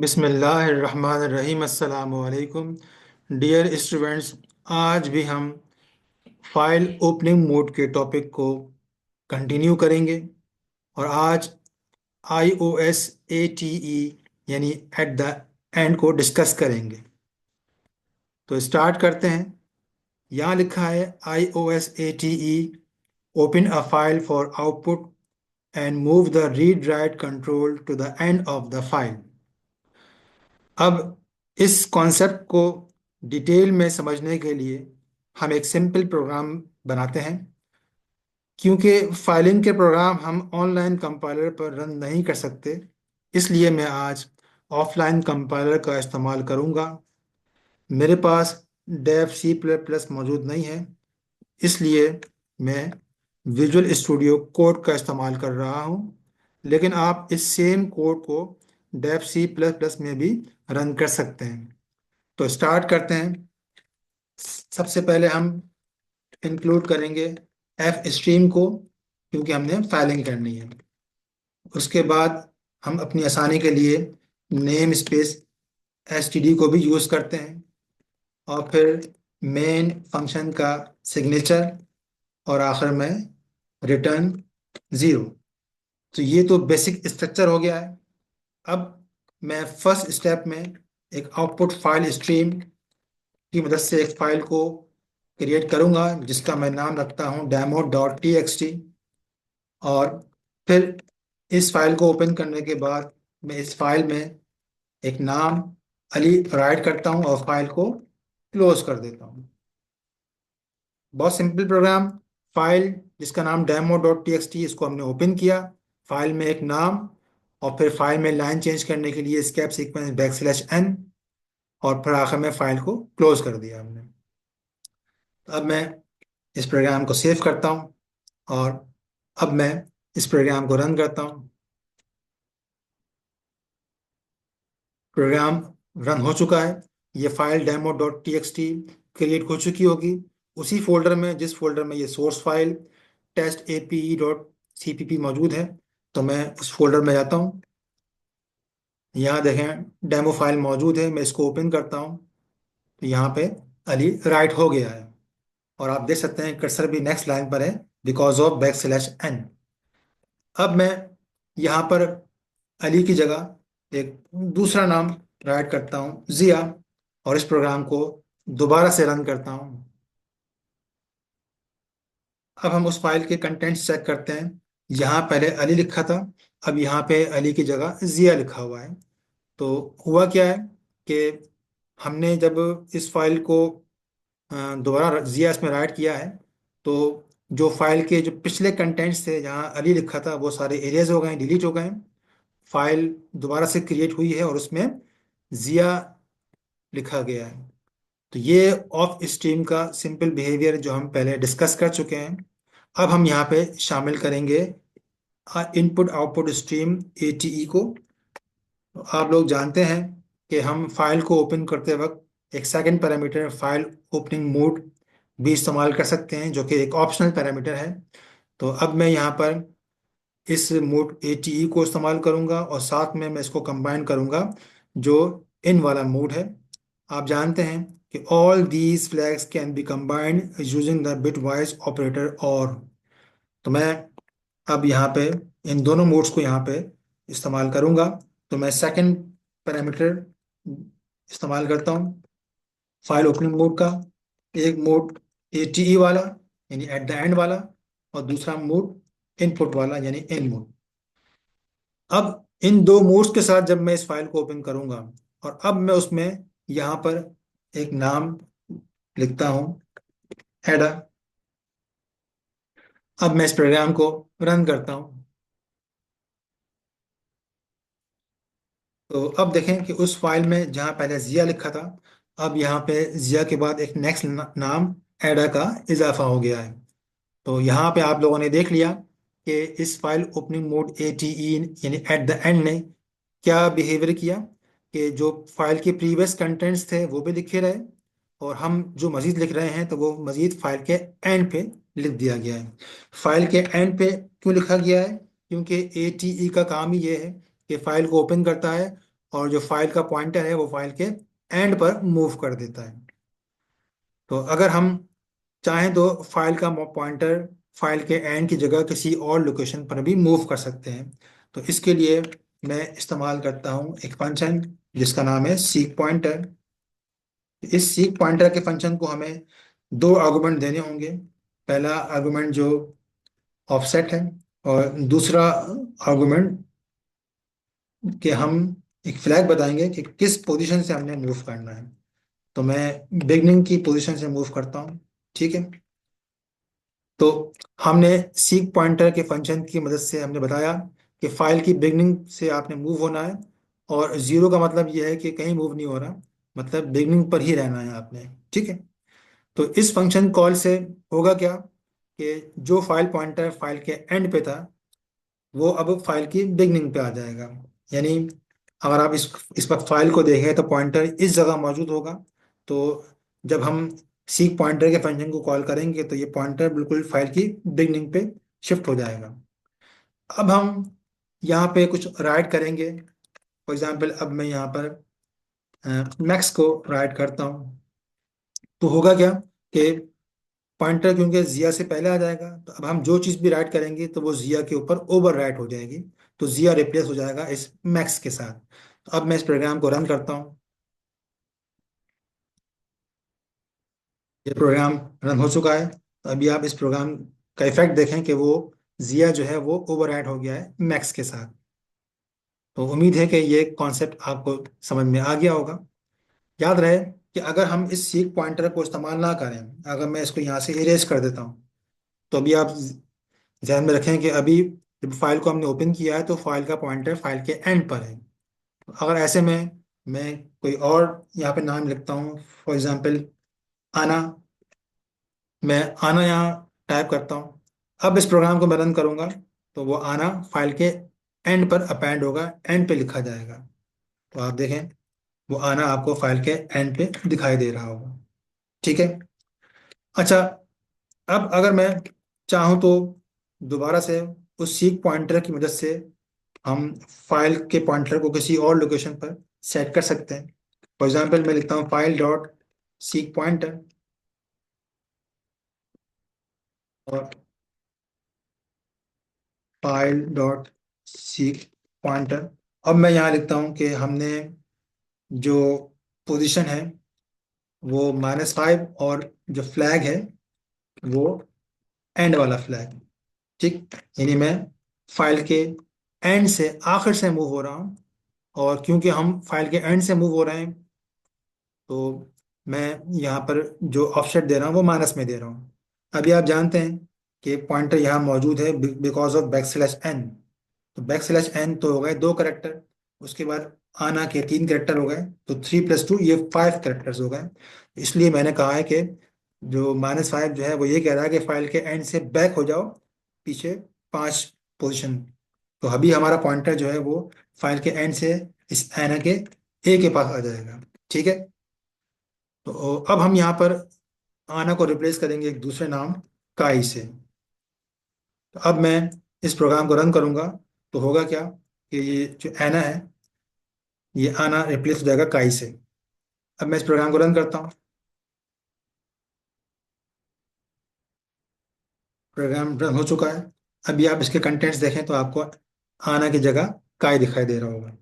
बिस्मिल्लाहिर्रहमानिर्रहीम अस्सलामु अलैकुम डियर स्टूडेंट्स। आज भी हम फाइल ओपनिंग मोड के टॉपिक को कंटिन्यू करेंगे और आज iOS ATE यानी एट द एंड को डिस्कस करेंगे। तो स्टार्ट करते हैं। यहाँ लिखा है iOS ATE open a file for output and move the read write control to the end of the file. अब इस कॉन्सेप्ट को डिटेल में समझने के लिए हम एक सिंपल प्रोग्राम बनाते हैं। क्योंकि फाइलिंग के प्रोग्राम हम ऑनलाइन कंपाइलर पर रन नहीं कर सकते, इसलिए मैं आज ऑफलाइन कंपाइलर का इस्तेमाल करूंगा। मेरे पास डेव सी प्लस प्लस मौजूद नहीं है, इसलिए मैं विजुअल स्टूडियो कोड का इस्तेमाल कर रहा हूं। लेकिन आप इस सेम कोड को डेव सी प्लस प्लस में भी रन कर सकते हैं। तो स्टार्ट करते हैं। सबसे पहले हम इंक्लूड करेंगे एफ स्ट्रीम को, क्योंकि हमने फाइलिंग करनी है। उसके बाद हम अपनी आसानी के लिए नेम स्पेस एसटीडी को भी यूज़ करते हैं, और फिर मेन फंक्शन का सिग्नेचर, और आखिर में रिटर्न ज़ीरो। तो ये तो बेसिक स्ट्रक्चर हो गया है। अब मैं फर्स्ट स्टेप में एक आउटपुट फाइल स्ट्रीम की मदद से एक फाइल को क्रिएट करूंगा, जिसका मैं नाम रखता हूं demo.txt। और फिर इस फाइल को ओपन करने के बाद मैं इस फाइल में एक नाम अली राइट करता हूं और फाइल को क्लोज कर देता हूं। बहुत सिंपल प्रोग्राम। फाइल जिसका नाम demo.txt, इसको हमने ओपन किया। फाइल में एक नाम, और फिर फाइल में लाइन चेंज करने के लिए एस्केप सीक्वेंस \n, और फिर आखिर में फाइल को क्लोज कर दिया हमने। अब मैं इस प्रोग्राम को सेव करता हूँ, और अब मैं इस प्रोग्राम को रन करता हूँ। प्रोग्राम रन हो चुका है। ये फाइल demo.txt क्रिएट हो चुकी होगी उसी फोल्डर में जिस फोल्डर में ये सोर्स फाइल testape.cpp मौजूद है। तो मैं उस फोल्डर में जाता हूँ। यहाँ देखें डेमो फाइल मौजूद है। मैं इसको ओपन करता हूँ, तो यहाँ पे अली राइट हो गया है, और आप देख सकते हैं कर्सर भी नेक्स्ट लाइन पर है, बिकॉज ऑफ \n। अब मैं यहाँ पर अली की जगह एक दूसरा नाम राइट करता हूँ, जिया, और इस प्रोग्राम को दोबारा से रन करता हूँ। अब हम उस फाइल के कंटेंट्स चेक करते हैं। यहाँ पहले अली लिखा था, अब यहाँ पे अली की जगह जिया लिखा हुआ है। तो हुआ क्या है कि हमने जब इस फाइल को दोबारा जिया इसमें राइट किया है, तो जो फाइल के जो पिछले कंटेंट्स थे जहाँ अली लिखा था वो सारे एरियाज हो गए, डिलीट हो गए। फाइल दोबारा से क्रिएट हुई है और उसमें जिया लिखा गया है। तो ये ऑफ स्ट्रीम का सिंपल बिहेवियर जो हम पहले डिस्कस कर चुके हैं। अब हम यहाँ पे शामिल करेंगे इनपुट आउटपुट स्ट्रीम ATE को। तो आप लोग जानते हैं कि हम फाइल को ओपन करते वक्त एक second parameter file opening mode भी इस्तेमाल कर सकते हैं, जो कि एक ऑप्शनल पैरामीटर है। तो अब मैं यहाँ पर इस मोड ATE को इस्तेमाल करूंगा, और साथ में मैं इसको कंबाइन करूंगा जो इन वाला मोड है। आप जानते हैं कि all these flags can be combined using the bit wise operator और। तो मैं अब यहाँ पे इन दोनों मोड्स को यहाँ पे इस्तेमाल करूंगा। तो मैं सेकंड पैरामीटर इस्तेमाल करता हूँ फाइल ओपनिंग मोड का। एक मोड ATE वाला यानी एट द एंड वाला, और दूसरा मोड इनपुट वाला यानी इन मोड। अब इन दो मोड्स के साथ जब मैं इस फाइल को ओपन करूंगा, और अब मैं उसमें यहाँ पर एक नाम लिखता हूँ एडा। अब मैं इस प्रोग्राम को रन करता हूँ। तो अब देखें कि उस फाइल में जहाँ पहले जिया लिखा था, अब यहाँ पे जिया के बाद एक नेक्स्ट नाम एडा का इजाफा हो गया है। तो यहाँ पे आप लोगों ने देख लिया कि इस फाइल ओपनिंग मोड ATE यानी एट द एंड ने क्या बिहेवियर किया, कि जो फाइल के प्रीवियस कंटेंट्स थे वो भी लिखे रहे, और हम जो मजीद लिख रहे हैं तो वो मजीद फाइल के एंड पे लिख दिया गया है। फाइल के एंड पे क्यों लिखा गया है? क्योंकि ATE का काम ही ये है कि फाइल को ओपन करता है और जो फाइल का पॉइंटर है वो फाइल के एंड पर मूव कर देता है। तो अगर हम चाहें तो फाइल का पॉइंटर फाइल के एंड की जगह किसी और लोकेशन पर भी मूव कर सकते हैं। तो इसके लिए मैं इस्तेमाल करता हूँ एक फंक्शन जिसका नाम है सीक पॉइंटर। इस सीक पॉइंटर के फंक्शन को हमें दो आर्गुमेंट देने होंगे। पहला आर्गुमेंट जो ऑफसेट है, और दूसरा आर्गुमेंट कि हम एक फ्लैग बताएंगे कि किस पोजीशन से हमने मूव करना है। तो मैं बिगनिंग की पोजीशन से मूव करता हूँ। ठीक है। तो हमने सीक पॉइंटर के फंक्शन की मदद से हमने बताया कि फाइल की बिगनिंग से आपने मूव होना है, और जीरो का मतलब यह है कि कहीं मूव नहीं हो रहा, मतलब बिगनिंग पर ही रहना है आपने। ठीक है। तो इस फंक्शन कॉल से होगा क्या कि जो फाइल पॉइंटर फाइल के एंड पे था वो अब फाइल की बिगनिंग पे आ जाएगा। यानी अगर आप इस वक्त फाइल को देखें तो पॉइंटर इस जगह मौजूद होगा। तो जब हम सीक पॉइंटर के फंक्शन को कॉल करेंगे तो ये पॉइंटर बिल्कुल फाइल की बिगनिंग पे शिफ्ट हो जाएगा। अब हम यहाँ पे कुछ राइट करेंगे। फॉर एग्जांपल अब मैं यहाँ पर मैक्स को राइट करता हूँ। तो होगा क्या कि पॉइंटर क्योंकि जिया से पहले आ जाएगा, तो अब हम जो चीज़ भी राइट करेंगे तो वो जिया के ऊपर ओवर राइट हो जाएगी। तो जिया रिप्लेस हो जाएगा इस मैक्स के साथ। तो अब मैं इस प्रोग्राम को रन करता हूँ। ये प्रोग्राम रन हो चुका है। तो अभी आप इस प्रोग्राम का इफेक्ट देखें कि वो जिया जो है वो ओवर राइट हो गया है मैक्स के साथ। तो उम्मीद है कि ये कॉन्सेप्ट आपको समझ में आ गया होगा। याद रहे कि अगर हम इस सीक पॉइंटर को इस्तेमाल ना करें, अगर मैं इसको यहाँ से इरेज कर देता हूँ, तो अभी आप ध्यान में रखें कि अभी जब फाइल को हमने ओपन किया है तो फाइल का पॉइंटर फाइल के एंड पर है। तो अगर ऐसे में मैं कोई और यहाँ पे नाम लिखता हूँ, फॉर एग्जांपल आना, मैं आना यहाँ टाइप करता हूँ। अब इस प्रोग्राम को मैं रन करूँगा तो वो आना फाइल के एंड पर अपेंड होगा, एंड पे लिखा जाएगा। तो आप देखें वो आना आपको फाइल के एंड पे दिखाई दे रहा होगा। ठीक है। अच्छा, अब अगर मैं चाहूँ तो दोबारा से उस सीक पॉइंटर की मदद से हम फाइल के पॉइंटर को किसी और लोकेशन पर सेट कर सकते हैं। फॉर एग्जांपल मैं लिखता हूँ फाइल डॉट सीक पॉइंटर, और फाइल डॉट सीक पॉइंटर। अब मैं यहाँ लिखता हूँ कि हमने जो पोजीशन है वो -5, और जो फ्लैग है वो एंड वाला फ्लैग। ठीक। यानी मैं फाइल के एंड से आखिर से मूव हो रहा हूँ, और क्योंकि हम फाइल के एंड से मूव हो रहे हैं तो मैं यहाँ पर जो ऑफसेट दे रहा हूँ वो माइनस में दे रहा हूँ। अभी आप जानते हैं कि पॉइंटर यहाँ मौजूद है बिकॉज ऑफ \n। तो \n तो हो गए 2 करेक्टर, उसके बाद आना के 3 करेक्टर हो गए, तो 3 + 2 ये 5 करेक्टर्स हो गए। इसलिए मैंने कहा है कि जो -5 जो है वो ये कह रहा है कि फाइल के एंड से बैक हो जाओ पीछे 5 पोजीशन। तो अभी हमारा पॉइंटर जो है वो फाइल के एंड से इस आना के ए के पास आ जाएगा। ठीक है। तो अब हम यहाँ पर आना को रिप्लेस करेंगे एक दूसरे नाम काई से। तो अब मैं इस प्रोग्राम को रन करूंगा तो होगा क्या कि ये जो एना है ये आना रिप्लेस हो जाएगा काई से। अब मैं इस प्रोग्राम को रन करता हूँ। प्रोग्राम रन हो चुका है। अभी आप इसके कंटेंट्स देखें तो आपको आना की जगह काई दिखाई दे रहा होगा।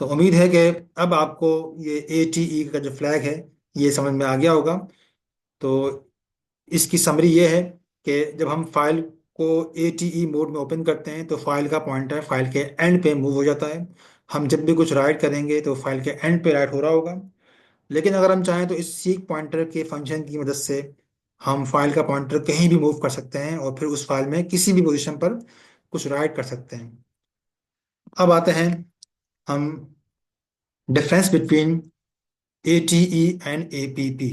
तो उम्मीद है कि अब आपको ये ATE का जो फ्लैग है ये समझ में आ गया होगा। तो इसकी समरी ये है कि जब हम फाइल को ATE मोड में ओपन करते हैं तो फाइल का पॉइंटर फाइल के एंड पे मूव हो जाता है। हम जब भी कुछ राइट करेंगे तो फाइल के एंड पे राइट हो रहा होगा। लेकिन अगर हम चाहें तो इस सीक पॉइंटर के फंक्शन की मदद से हम फाइल का पॉइंटर कहीं भी मूव कर सकते हैं और फिर उस फाइल में किसी भी पोजीशन पर कुछ राइट कर सकते हैं। अब आते हैं हम difference between ATE and APP।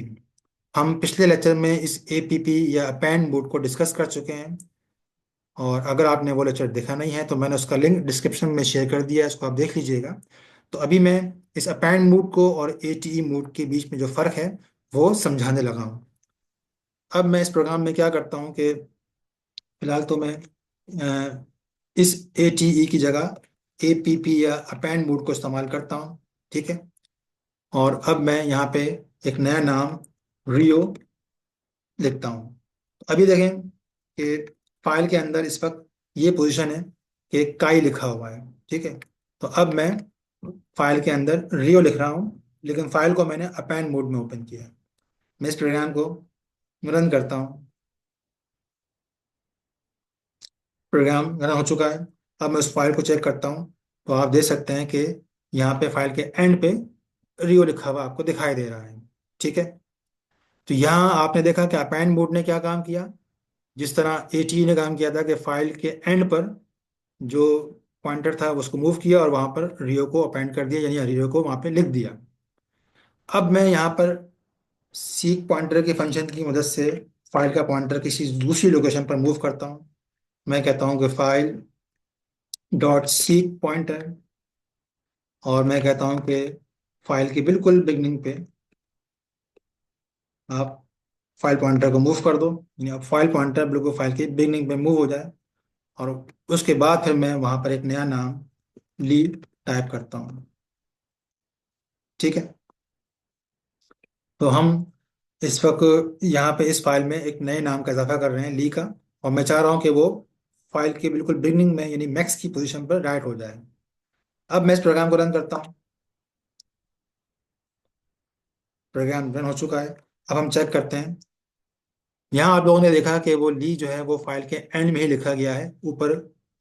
हम पिछले लेक्चर में इस APP या अपेंड मोड को डिस्कस कर चुके हैं, और अगर आपने वो लेक्चर देखा नहीं है तो मैंने उसका लिंक डिस्क्रिप्शन में शेयर कर दिया है, उसको आप देख लीजिएगा। तो अभी मैं इस अपेंड मोड को और ATE मोड के बीच में जो फ़र्क है वो समझाने लगा हूँ। अब मैं इस प्रोग्राम में क्या करता हूँ कि फिलहाल तो मैं इस ATE की जगह APP या अपेंड मोड को इस्तेमाल करता हूँ। ठीक है। और अब मैं यहाँ पे एक नया नाम रियो लिखता हूँ। अभी देखें कि फाइल के अंदर इस वक्त ये पोजीशन है कि काई लिखा हुआ है। ठीक है। तो अब मैं फाइल के अंदर रियो लिख रहा हूँ, लेकिन फाइल को मैंने अपेंड मोड में ओपन किया है। मैं इस प्रोग्राम को रन करता हूँ। प्रोग्राम रन हो चुका है। अब मैं उस फाइल को चेक करता हूँ, तो आप देख सकते हैं कि यहाँ पे फाइल के एंड पे रियो लिखा हुआ आपको दिखाई दे रहा है। ठीक है। तो यहाँ आपने देखा कि अपेंड मोड ने क्या काम किया। जिस तरह एटी ने काम किया था कि फाइल के एंड पर जो पॉइंटर था उसको मूव किया और वहां पर रियो को अपेंड कर दिया, यानी रियो को वहां पे लिख दिया। अब मैं यहाँ पर सीक पॉइंटर के फंक्शन की मदद से फाइल का पॉइंटर किसी दूसरी लोकेशन पर मूव करता हूँ। मैं कहता हूँ कि फाइल डॉट सीक पॉइंटर, और मैं कहता हूँ कि फाइल की बिल्कुल बिगनिंग पे आप फाइल पॉइंटर को मूव कर दो, यानी अब फाइल पॉइंटर बिल्कुल फाइल की बिगनिंग पे मूव हो जाए। और उसके बाद फिर मैं वहां पर एक नया नाम लीड टाइप करता हूँ। ठीक है। तो हम इस वक्त यहाँ पे इस फाइल में एक नए नाम का इजाफा कर रहे हैं, ली का। और मैं चाह रहा हूँ कि वो फाइल के बिल्कुल बिगनिंग में यानी मैक्स की पोजीशन पर राइट हो जाए। अब मैं इस प्रोग्राम को रन करता हूँ। प्रोग्राम रन हो चुका है। अब हम चेक करते हैं। यहाँ आप लोगों ने देखा कि वो ली जो है वो फाइल के एंड में ही लिखा गया है। ऊपर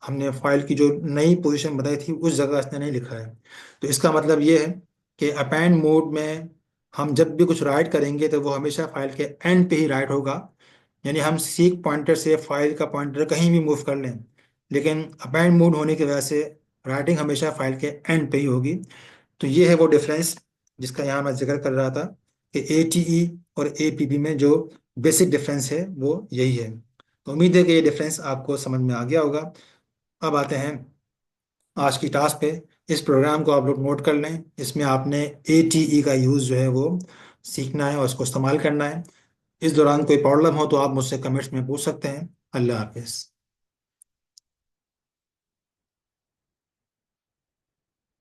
हमने फाइल की जो नई पोजीशन बताई थी उस जगह इसने नहीं लिखा है। तो इसका मतलब ये है कि अपेंड मोड में हम जब भी कुछ राइट करेंगे तो वो हमेशा फाइल के एंड पे ही राइट होगा। यानी हम सीक पॉइंटर से फाइल का पॉइंटर कहीं भी मूव कर लें, लेकिन अपेंड मोड होने की वजह से राइटिंग हमेशा फाइल के एंड पे ही होगी। तो ये है वो डिफरेंस जिसका यहाँ मैं जिक्र कर रहा था कि एटीई और एपीबी में जो बेसिक डिफरेंस है वो यही है। तो उम्मीद है कि ये डिफरेंस आपको समझ में आ गया होगा। अब आते हैं आज की टास्क पे। इस प्रोग्राम को आप लोग नोट कर लें। इसमें आपने एटीई का यूज़ जो है वो सीखना है और उसको इस्तेमाल करना है। इस दौरान कोई प्रॉब्लम हो तो आप मुझसे कमेंट्स में पूछ सकते हैं। अल्लाह हाफिज़।